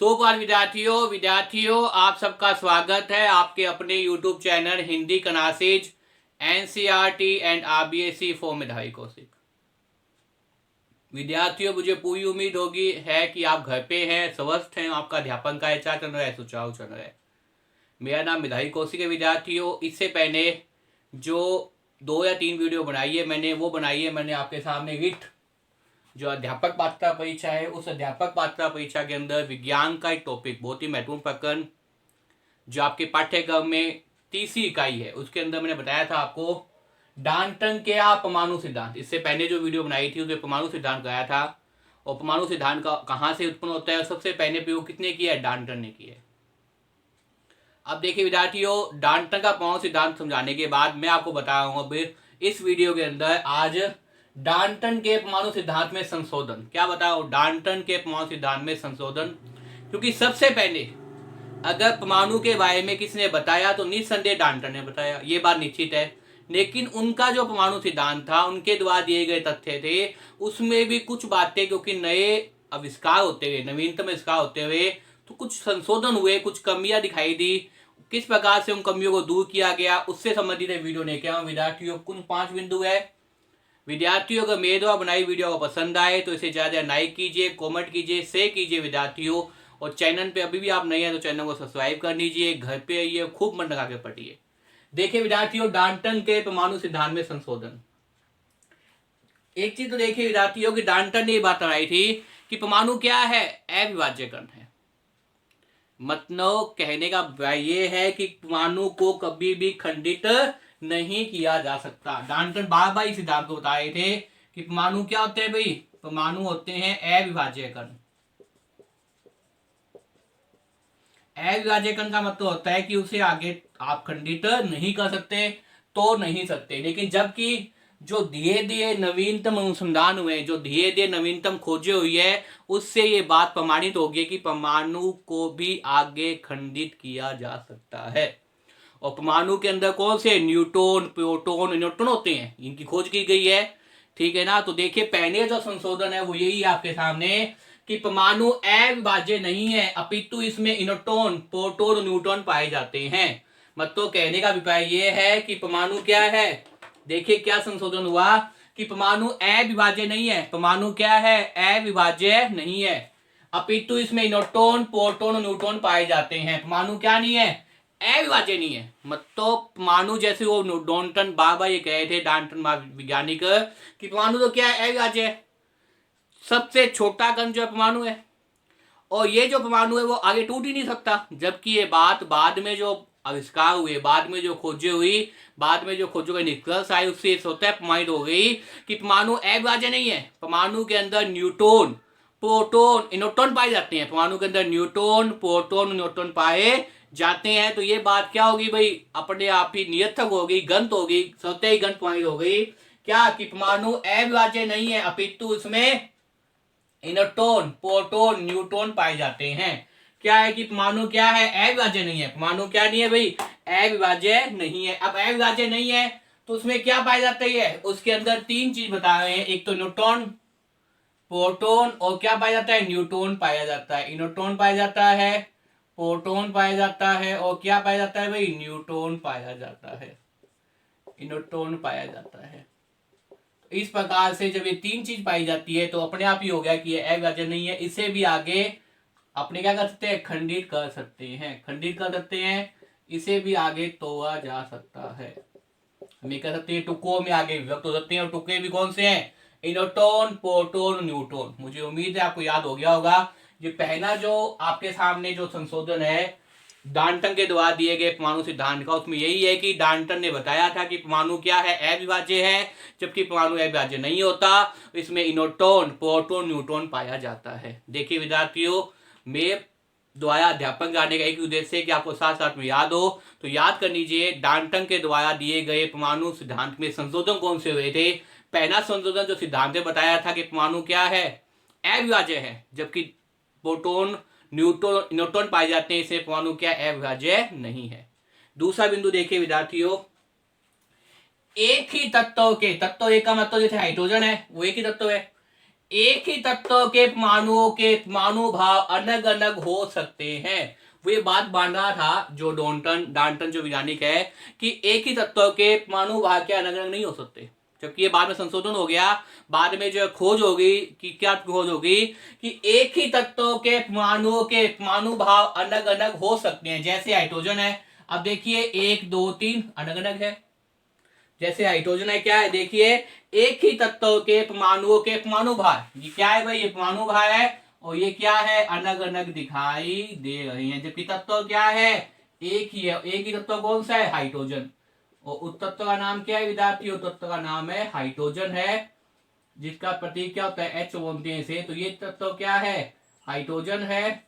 सुप्रभात विद्यार्थियों आप सबका स्वागत है आपके अपने YouTube channel Hindi classes NCERT and RBSE for मेधावी कौशिक। विद्यार्थियों, मुझे पूरी उम्मीद होगी है कि आप घर पे हैं, स्वस्थ हैं, आपका अध्यापन का अच्छा चल रहा है, सुचारू चल रहा है। मेरा नाम मेधावी कौशिक है। विद्यार्थियों, इससे पहले जो 2 या 3 वीडियो बनाई है मैंने आपके सामने रिट जो अध्यापक पात्रता परीक्षा है, उस अध्यापक पात्रता परीक्षा के अंदर विज्ञान का एक टॉपिक, बहुत ही महत्वपूर्ण प्रकरण जो आपके पाठ्यक्रम में तीसरी इकाई है, उसके अंदर मैंने बताया था आपको डाल्टन के परमाणु सिद्धांत। इससे पहले जो वीडियो बनाई थी उसमें परमाणु सिद्धांत गया था, और परमाणु सिद्धांत का कहाँ से उत्पन्न होता है और सबसे पहले प्रयोग किसने किया है? डाल्टन ने किया है। अब देखिए विद्यार्थियों, डाल्टन का परमाणु सिद्धांत समझाने के बाद मैं आपको बता रहा हूँ अब इस वीडियो के अंदर आज डाल्टन के परमाणु सिद्धांत में संशोधन। क्या बताओ? डाल्टन के परमाणु सिद्धांत में संशोधन। क्योंकि सबसे पहले अगर परमाणु के बारे में किसने बताया तो निस्संदेह डाल्टन ने बताया, ये बात निश्चित है। लेकिन उनका जो परमाणु सिद्धांत था, उनके द्वारा दिए गए तथ्य थे, उसमें भी कुछ बातें क्योंकि नए आविष्कार होते हुए, नवीनतम आविष्कार होते हुए, तो कुछ संशोधन हुए, कुछ कमियां दिखाई दी। किस प्रकार से उन कमियों को दूर किया गया, उससे संबंधित वीडियो लेके आऊं विद्यार्थियों। कुल 5 बिंदु है। विद्यार्थियों, अगर मेरे द्वारा बनाई वीडियो को पसंद आए तो इसे ज़्यादा लाइक कीजिए, कमेंट कीजिए, शेयर कीजिए विद्यार्थियों। और चैनल पे अभी भी आप नए हैं तो चैनल को सब्सक्राइब कर लीजिए। घर पे आइए, खूब मन लगा के पढ़िए। देखिए विद्यार्थियों, डाल्टन के परमाणु सिद्धांत में संशोधन। एक चीज तो देखिए विद्यार्थियों कि डाल्टन ने ये बात बताई थी कि परमाणु क्या है? अविभाज्य कण है। मतलब कहने का ये है कि परमाणु को कभी भी खंडित नहीं किया जा सकता। डाल्टन बार बार इस सिद्धांत को बताए थे कि परमाणु क्या होते हैं भाई? परमाणु होते हैं अविभाज्य कण। अविभाज्य कण का मतलब होता है कि उसे आगे आप खंडित नहीं कर सकते, तो नहीं सकते। लेकिन जबकि जो धीरे धीरे नवीनतम अनुसंधान हुए, जो धीरे धीरे नवीनतम खोजें हुई है, उससे ये बात प्रमाणित हो गई कि परमाणु को भी आगे खंडित किया जा सकता है। और परमाणु के अंदर कौन से न्यूट्रॉन, प्रोटॉन, न्यूट्रॉन होते हैं, इनकी खोज की गई है। ठीक है ना? तो देखिए पहले जो संशोधन है वो यही है आपके सामने कि परमाणु अविभाज्य नहीं है, अपितु इसमें इलेक्ट्रॉन, प्रोटॉन, न्यूट्रॉन पाए जाते हैं। मतलब कहने का अभिप्राय ये है कि परमाणु क्या है? देखिए क्या संशोधन हुआ कि परमाणु अविभाज्य नहीं है। परमाणु क्या है? अविभाज्य नहीं है, अपितु इसमें इलेक्ट्रॉन, प्रोटॉन, न्यूट्रॉन पाए जाते हैं। परमाणु क्या नहीं है? अविभाज्य नहीं है। मतलब परमाणु जैसे वो डाल्टन बाबा ये कहे थे, डाल्टन वैज्ञानिक, कि परमाणु तो क्या है? अविभाज्य है। सबसे छोटा कण जो परमाणु है, और ये जो परमाणु है वो आगे टूट ही नहीं सकता। जबकि ये बात बाद में जो आविष्कार हुए, बाद में जो खोजें हुई, बाद में जो खोजों का निष्कर्ष आए, उससे स्वतः प्रमाणित हो गई कि परमाणु अविभाज्य नहीं है। परमाणु के अंदर न्यूट्रॉन, प्रोटॉन, न्यूट्रॉन पाए जाते हैं। परमाणु के अंदर न्यूट्रॉन, प्रोटॉन, न्यूट्रॉन पाए जाते हैं। तो ये बात क्या होगी भाई? अपने आप ही निरर्थक हो गई, गलत हो गई, स्वतः ही गलत प्रमाणित हो गई। क्या? कि परमाणु अविभाज्य नहीं है, अपितु इसमें इलेक्ट्रॉन, प्रोटॉन, न्यूट्रॉन पाए जाते हैं। क्या है कि परमाणु क्या है? अविभाज्य नहीं है। परमाणु क्या नहीं है भाई? अविभाज्य नहीं है। अब अविभाज्य नहीं है तो उसमें क्या पाया जाता है? उसके अंदर 3 चीज बता रहे हैं। एक तो न्यूट्रॉन, प्रोटॉन, और क्या पाया जाता है? न्यूट्रॉन पाया जाता है। इलेक्ट्रॉन पाया जाता है, प्रोटॉन पाया जाता है, और क्या पाया जाता है भाई? न्यूट्रॉन पाया जाता है, इलेक्ट्रॉन पाया जाता है। इस प्रकार से जब ये 3 चीज पाई जाती है तो अपने आप ही हो गया कि ये अविभाज्य नहीं है। इसे भी आगे अपने क्या कर सकते हैं? खंडित कर सकते हैं, खंडित कर सकते हैं। इसे भी आगे तोड़ा जा सकता है। हम ये कह सकते हैं टुकड़ों में आगे विभक्त हो सकते हैं। और टुकड़े भी कौन से हैं? Electron, proton, neutron. मुझे उम्मीद है आपको याद हो गया होगा। ये पहला जो आपके सामने जो संशोधन है डाल्टन के द्वारा दिए गए परमाणु सिद्धांत का, उसमें यही है कि डाल्टन ने बताया था कि परमाणु क्या है? अविभाज्य है। जबकि परमाणु अविभाज्य नहीं होता, इसमें इलेक्ट्रॉन, प्रोटॉन, न्यूट्रॉन पाया जाता है। देखिए विद्यार्थियों, मैं द्वारा अध्यापन करने का एक उद्देश्य है कि आपको साथ साथ में याद हो, तो याद कर लीजिए डाल्टन के द्वारा दिए गए परमाणु सिद्धांत में संशोधन कौन से हुए थे। पहला संशोधन जो सिद्धांत ने बताया था कि परमाणु क्या है? अविभाज्य है। जबकि प्रोटॉन, न्यूट्रॉन पाए जाते हैं, इससे परमाणु क्या? अविभाज्य नहीं है। दूसरा बिंदु देखिए विद्यार्थियों, एक ही तत्व के, तत्व एक का मतलब जैसे हाइड्रोजन है वो एक ही तत्व है, एक ही तत्व के परमाणुओं के परमाणु भाव अलग अलग हो सकते हैं। वो ये बात मान रहा था जो डाल्टन जो वैज्ञानिक है कि एक ही तत्व के परमाणु भाव के अलग अलग नहीं हो सकते, जबकि ये बाद में संशोधन हो गया। बाद में जो खोज होगी कि क्या खोज होगी कि एक ही तत्व के परमाणुओं के परमाणु भाव अलग अलग हो सकते हैं। जैसे हाइड्रोजन है, अब देखिए 1 2 3 अलग अलग है। जैसे हाइड्रोजन है, क्या है देखिए, एक ही तत्व के परमाणुओं के परमाणु भार, ये क्या है भाई, ये परमाणु भार है, और ये क्या है, अलग अलग दिखाई दे रहे हैं। जबकि तत्व क्या है, एक ही है। एक ही तत्व कौन सा है, हाइड्रोजन। और उस तत्व का नाम क्या है विद्यार्थी, उस तत्व का नाम है हाइड्रोजन है, जिसका प्रतीक क्या होता है, H बोलते हैं इसे। तो ये तत्व क्या है, हाइड्रोजन है।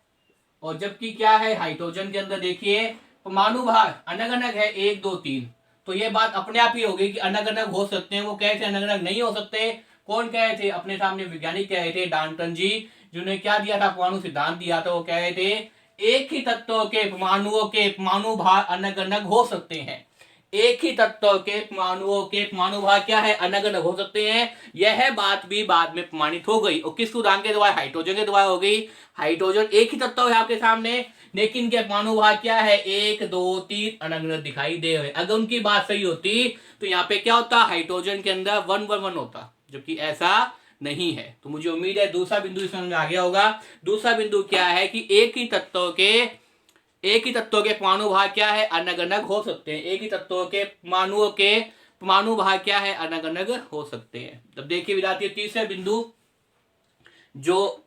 और जबकि क्या है, हाइड्रोजन के अंदर देखिए परमाणु भार अलग अलग है, 1 2 3। तो ये बात अपने आप ही होगी कि अलग अलग हो सकते हैं। वो कहे थे अलग अलग नहीं हो सकते, कौन कहे थे, अपने सामने वैज्ञानिक कहे थे, डाल्टन जी, जिन्होंने क्या दिया था, परमाणु सिद्धांत दिया था। वो कहे थे एक ही तत्व के परमाणुओं के परमाणु भार अलग अलग हो सकते हैं। एक ही तत्व के परमाणुओं के परमाणु भार क्या है, अलग अलग हो सकते हैं। यह बात भी बाद में प्रमाणित हो गई, और किस उदाहरण के द्वारा, हाइड्रोजन के द्वारा हो गई। हाइड्रोजन एक ही तत्व है आपके सामने, लेकिन इनके परमाणु भार क्या है, 1 2 3 अलग अलग दिखाई दे रहे। अगर उनकी बात सही होती तो यहाँ पे क्या होता, हाइड्रोजन के अंदर 1 1 1 होता, जबकि ऐसा नहीं है। तो मुझे उम्मीद है दूसरा बिंदु समझ में आ गया होगा। दूसरा बिंदु क्या है कि एक ही तत्व के परमाणु भार क्या है, अलग अलग हो सकते हैं। एक ही तत्व के परमाणुओं के परमाणु भार क्या है, अलग अलग हो सकते हैं। तब देखिए विद्यार्थी, तीसरा बिंदु जो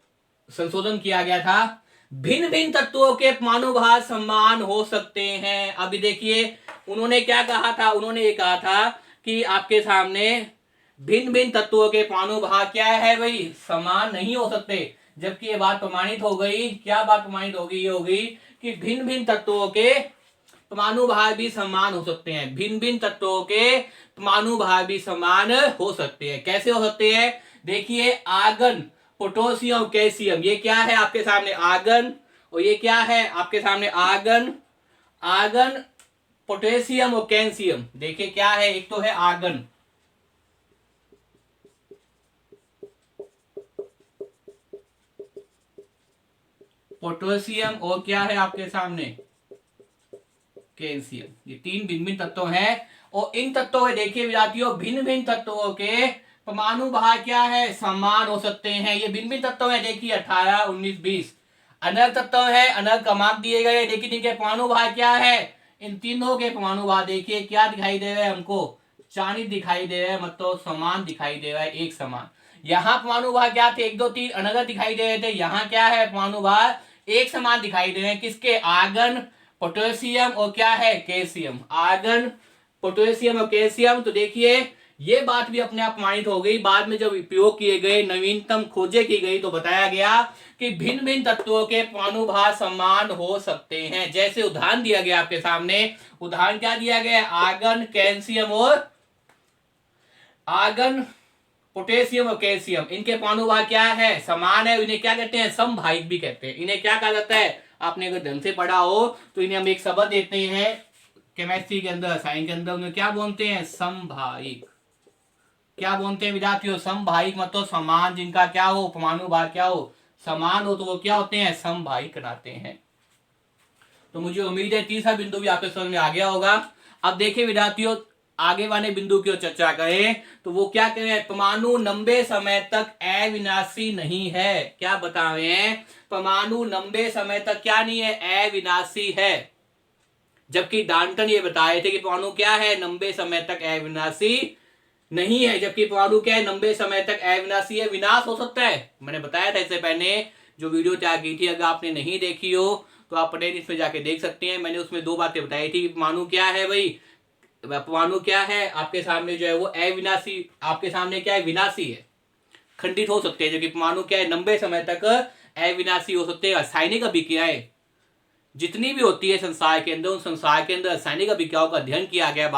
संशोधन किया गया था, भिन्न भिन्न तत्वों के परमाणु भार समान हो सकते हैं। अभी देखिए उन्होंने क्या कहा था, उन्होंने ये कहा था कि आपके सामने भिन्न भिन्न तत्वों के परमाणु भार क्या है भाई, समान नहीं हो सकते। जबकि ये बात प्रमाणित हो गई, क्या बात प्रमाणित होगी, ये होगी कि भिन्न भिन्न तत्वों के परमाणु भार भी समान हो सकते हैं। भिन्न भिन्न तत्वों के परमाणु भार भी समान हो सकते हैं। कैसे हो सकते हैं, देखिए आर्गन, पोटेशियम, कैल्शियम, ये क्या है आपके सामने, आर्गन, और ये क्या है आपके सामने, आर्गन, पोटेशियम और कैल्शियम। देखिए क्या है, एक तो है आर्गन, पोटेशियम, और क्या है आपके सामने, कैल्शियम। ये तीन भिन्न भिन्न तत्व हैं, और इन तत्वों में देखिए विद्यार्थियों, भिन्न भिन्न तत्वों के परमाणु भार क्या है, समान हो सकते हैं। ये भिन्न भिन्न तत्व है, देखिए 18 19 20 अलग तत्व है, अलग क्रमांक दिए गए, लेकिन इनके परमाणु भार क्या है, इन तीनों के परमाणु भार देखिए क्या दिखाई दे रहे हैं हमको, चाणिक दिखाई दे रहे हैं, मतलब समान दिखाई दे रहा है, एक समान। यहाँ परमाणु भार क्या थे, 1 2 3 अलग दिखाई दे रहे थे, यहाँ क्या है, परमाणु भार एक समान दिखाई दे रहे हैं। किसके, आर्गन, पोटेशियम और क्या है, कैल्शियम। आर्गन, पोटेशियम और कैल्शियम। तो देखिए ये बात भी अपने आप प्रमाणित हो गई। बाद में जब उपयोग किए गए, नवीनतम खोजें की गई, तो बताया गया कि भिन्न भिन्न तत्वों के परमाणु भार समान हो सकते हैं। जैसे उदाहरण दिया गया आपके सामने, उदाहरण क्या दिया गया, आर्गन, कैल्शियम और आर्गन, पोटेशियम और कैल्शियम, इनके परमाणु भार क्या है, समान है। इन्हें क्या कहते हैं, समभाइक भी कहते हैं। इन्हें क्या कहा जाता है, आपने अगर ढंग से पढ़ा हो तो इन्हें हम एक शब्द देते हैं केमिस्ट्री के अंदर, साइंस के अंदर, उन्हें क्या बोलते हैं, समभाइक। क्या बोलते हैं विद्यार्थियों, समभाइक, मतलब समान, जिनका क्या हो, परमाणु भार क्या हो, समान हो, तो वो क्या होते हैं, समभाइक कहलाते हैं। तो मुझे उम्मीद है तीसरा बिंदु भी आपके समझ में आ गया होगा। अब देखिए विद्यार्थियों, आगे वाले बिंदु की चर्चा करें तो वो क्या कह रहे हैं, परमाणु लंबे समय तक अविनाशी नहीं है। क्या बता रहे हैं, परमाणु लंबे समय तक क्या नहीं है, अविनाशी है। जबकि डाल्टन ये बताए थे कि परमाणु क्या है, लंबे समय तक अविनाशी नहीं है। जबकि परमाणु क्या है, लंबे समय तक अविनाशी है, विनाश हो सकता है। मैंने बताया था इससे पहले जो वीडियो तैयार की थी, अगर आपने नहीं देखी हो तो आप प्लेलिस्ट में जाके देख सकते हैं। मैंने उसमें दो बातें बताई थी। परमाणु क्या है भाई, परमाणु क्या है आपके सामने जो है वो अविनाशी, आपके सामने क्या है, विनाशी है, खंडित हो सकते हैं। जबकि परमाणु क्या है, लंबे समय तक अविनाशी हो सकते हैं। रासायनिक अभिक्रियाएं जितनी भी होती है संसार के अंदर, उन संसार के अंदर रासायनिक अभिक्रियाओं का अध्ययन किया गया।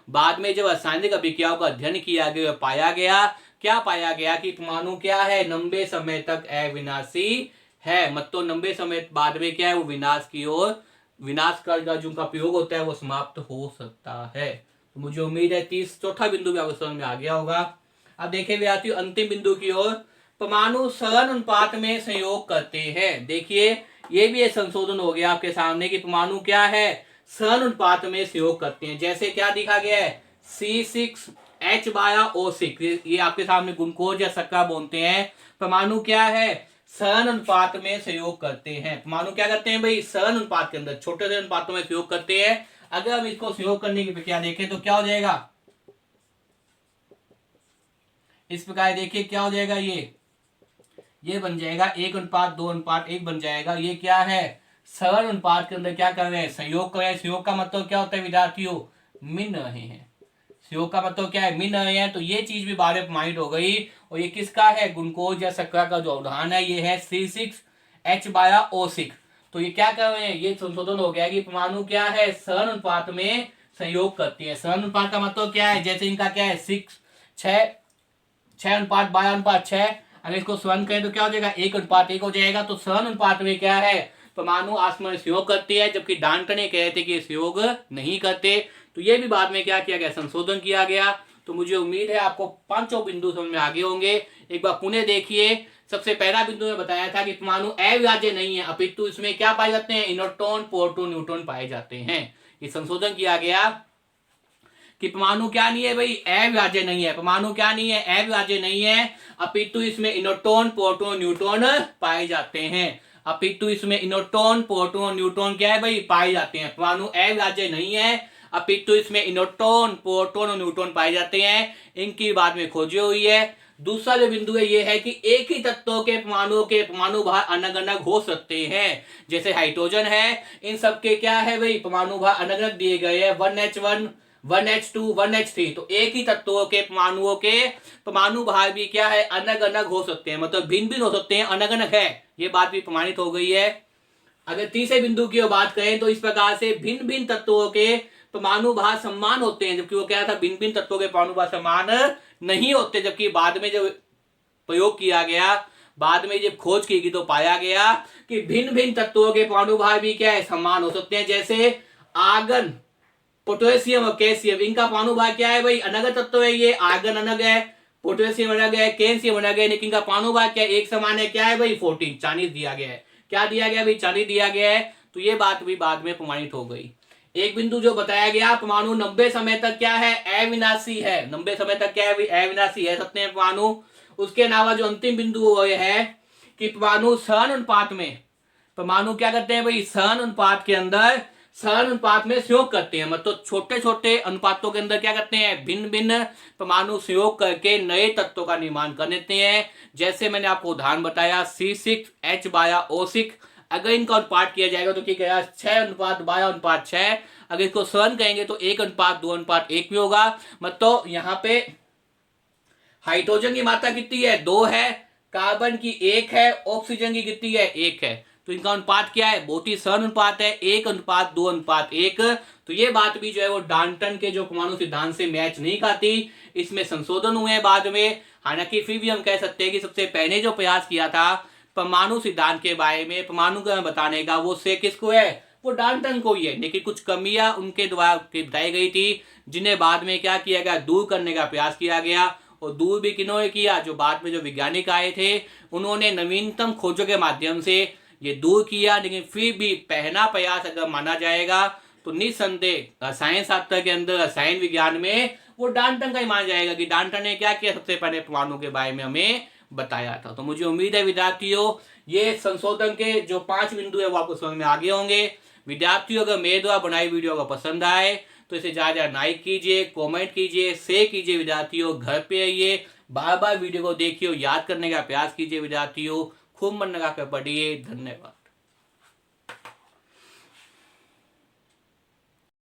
बाद में जब रासायनिक अभिक्रियाओं का अध्ययन किया गया, पाया गया, क्या पाया गया कि परमाणु क्या है, लंबे समय तक अविनाशी है। मतलब लंबे समय बाद में क्या है, वो विनाश की ओर, विनाश का जो का प्रयोग होता है वो समाप्त हो सकता है। तो मुझे उम्मीद है चौथा बिंदु भी आपको समझ में आ गया होगा। अब देखिए विद्यार्थियों, अंतिम बिंदु की ओर, परमाणु सघन अनुपात में संयोग करते हैं। देखिए ये भी एक संशोधन हो गया आपके सामने कि परमाणु क्या है, सघन अनुपात में संयोग करते हैं। जैसे क्या दिखा गया है, C6H/O6, ये आपके सामने ग्लूकोज या शर्करा बोलते हैं। परमाणु क्या है, सघन अनुपात में संयोग करते हैं। परमाणु क्या करते हैं भाई, सघन अनुपात के अंदर छोटे से अनुपातों में संयोग करते हैं। अगर हम इसको संयोग करने की प्रक्रिया देखें तो क्या हो जाएगा, इस प्रकार देखिए क्या हो जाएगा, ये बन जाएगा 1:2:1 बन जाएगा। ये क्या है, सघन अनुपात के अंदर क्या कर रहे हैं, संयोग कर रहे हैं। संयोग का मतलब क्या होता है विद्यार्थियों, मिल रहे हैं। संयोग का मतलब क्या है, मिल रहे हैं। तो ये चीज भी बारे माइंड हो गई। और ये किसका है, ग्लूकोज या शर्करा का जो उदाहरण है ये है C6H/O6। तो ये क्या कर रहे हैं, ये संशोधन हो गया कि परमाणु क्या है, सघन अनुपात में संयोग करती है। सघन अनुपात का मतलब क्या है, जैसे इनका क्या है 6:12:6। अगर इसको सघन करें तो क्या हो जाएगा, 1:1 हो जाएगा। तो सघन अनुपात में क्या है, परमाणु आपस में सहयोग करती है, जबकि डाल्टन ने कहे थे कि सहयोग नहीं करते। तो ये भी बाद में क्या किया गया, संशोधन किया गया। तो मुझे उम्मीद है आपको पांचों बिंदु समझ में आगे होंगे। एक बार पुनः देखिए, सबसे पहला बिंदु में बताया था कि परमाणु अविभाज्य नहीं है, अपितु इसमें क्या पाए जाते हैं, इलेक्ट्रॉन, प्रोटॉन, न्यूट्रॉन पाए जाते हैं। ये संशोधन किया गया कि परमाणु क्या नहीं है भाई, अविभाज्य नहीं है। परमाणु क्या नहीं है, अविभाज्य नहीं है, अपितु इसमें इलेक्ट्रॉन, प्रोटॉन, न्यूट्रॉन पाए जाते हैं। अपितु इसमें इलेक्ट्रॉन, प्रोटॉन, न्यूट्रॉन क्या है भाई, पाए जाते हैं। परमाणु अविभाज्य नहीं है, अपितु इसमें इलेक्ट्रॉन, प्रोटॉन और न्यूट्रॉन पाए जाते हैं। इनकी बाद में खोजी हुई है। दूसरा जो बिंदु है ये है कि एक ही तत्वों के परमाणु भार अलग अलग हो सकते हैं। जैसे हाइड्रोजन है, इन सबके क्या है भाई, परमाणु भार अलग अलग दिए गए हैं, 1H1, 1H2, 1H3। तो एक ही तत्वों के परमाणुओं के परमाणु भार भी क्या है, अलग अलग हो सकते हैं, मतलब भिन्न भिन्न हो सकते हैं, अलग अलग है। ये बात भी प्रमाणित हो गई है। अगर तीसरे बिंदु की बात करें तो इस प्रकार से भिन्न भिन्न तत्वों के परमाणु भार समान होते हैं, जबकि वो क्या था, भिन्न भिन्न तत्वों के परमाणु भार समान नहीं होते। जबकि बाद में जब प्रयोग किया गया, बाद में जब खोज की गई तो पाया गया कि भिन्न भिन्न तत्वों के परमाणु भार भी क्या है, समान हो सकते हैं। जैसे आर्गन, पोटेशियम और कैल्शियम, इनका परमाणु भार क्या है भाई, अलग तत्व है। ये आर्गन अलग है, पोटेशियम अलग है, कैल्शियम अलग है, लेकिन इनका परमाणु भार क्या है, एक समान है। क्या है भाई, 14, 40 दिया गया है। क्या दिया गया भाई, 40 दिया गया है। तो ये बात भी बाद में प्रमाणित हो गई। एक बिंदु जो बताया गया, परमाणु 90 समय तक क्या है, अविनाशी है। 90 समय तक क्या है, अविनाशी है सकते हैं परमाणु। उसके अलावा जो अंतिम बिंदु है कि परमाणु सघन अनुपात में, परमाणु क्या करते हैं भाई, सघन अनुपात के अंदर, सघन अनुपात में संयोग करते हैं। मतलब छोटे छोटे अनुपातों के अंदर क्या करते हैं, भिन्न भिन्न परमाणु संयोग करके नए तत्वों का निर्माण कर लेते हैं। जैसे मैंने आपको उदाहरण बताया C6H/O6। अगर इनका अनुपात किया जाएगा तो क्या 6:12:6। अगर इसको सघन कहेंगे तो 1:2:1 में होगा। मतलब यहाँ पे हाइड्रोजन की मात्रा कितनी है, 2 है, कार्बन की 1 है, ऑक्सीजन की कितनी है, 1 है। तो इनका अनुपात क्या है, बहुत ही सघन अनुपात है, 1:2:1। तो ये बात भी जो है वो डाल्टन के जो परमाणु सिद्धांत से मैच नहीं खाती। इसमें संशोधन हुए हैं बाद में। हालांकि फिर भी हम कह सकते हैं कि सबसे पहले जो प्रयास किया था परमाणु सिद्धांत के बारे में, परमाणु का बताने का, वो से किसको है, वो डाल्टन को ही है। लेकिन कुछ कमियां उनके द्वारा बताई गई थी, जिन्हें बाद में क्या किया गया, दूर करने का प्रयास किया गया। और दूर भी किन्होंने किया, जो बाद में जो वैज्ञानिक आए थे उन्होंने नवीनतम खोजों के माध्यम से ये दूर किया। लेकिन फिर भी पहला प्रयास अगर माना जाएगा तो निस्संदेह रसायन शास्त्र के अंदर, रसायन विज्ञान में वो डाल्टन का ही माना जाएगा कि डाल्टन ने क्या किया, सबसे पहले परमाणु के बारे में हमें बताया था। तो मुझे उम्मीद है विद्यार्थियों, ये संशोधन के जो 5 बिंदु है वो आपको समझ में आगे होंगे। विद्यार्थियों, अगर मेरे द्वारा बनाई वीडियो को पसंद आए तो इसे ज्यादा लाइक कीजिए, कमेंट कीजिए, शेयर कीजिए। विद्यार्थियों, घर पे रहिए, बार बार वीडियो को देखिए, याद करने का प्रयास कीजिए। विद्यार्थियों, खूब मन लगाकर पढ़िए। धन्यवाद।